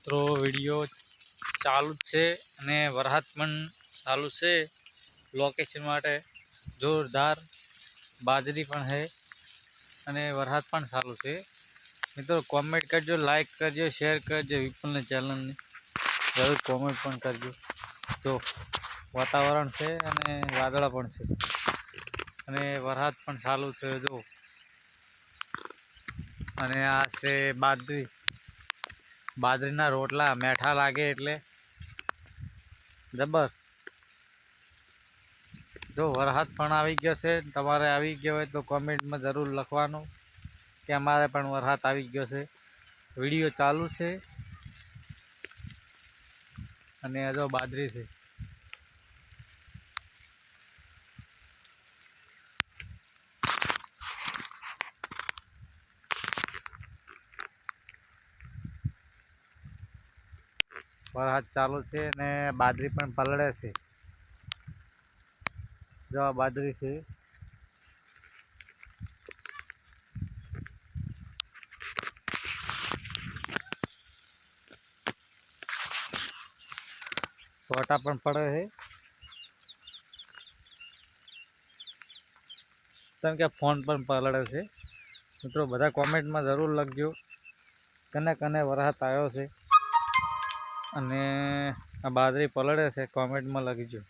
મિત્રો વિડીયો ચાલુ જ છે અને વરસાદ પણ ચાલુ છે। લોકેશન માટે જોરદાર બાજરી પણ છે અને વરસાદ પણ ચાલુ છે। મિત્રો કોમેન્ટ કરજો, લાઈક કરજો, શેર કરજો વિપુલની ચેનલની જરૂર કોમેન્ટ પણ કરજો। જો વાતાવરણ છે અને વાદળા પણ છે અને વરસાદ પણ ચાલુ છે જો। અને આ છે બાજરીના રોટલા મેઠા લાગે એટલે જબર। જો વરસાદ પણ આવી ગયો છે, તમારે આવી ગયો હોય તો કોમેન્ટમાં જરૂર લખવાનું કે અમારે પણ વરસાદ આવી ગયો છે। વિડીયો ચાલુ છે અને જો બાજરી છે। વરસાદ ચાલુ છે અને બાજરી પણ પલળે છે। જો આ બાજરી છે છોટા પણ પડે છે કેમ કે ફોન પણ પલળે છે। મિત્રો બધા કોમેન્ટમાં જરૂર લખજો કને કને વરસાદ આવ્યો છે અને આ બાજરી પલળે છે, કોમેન્ટમાં લખજો।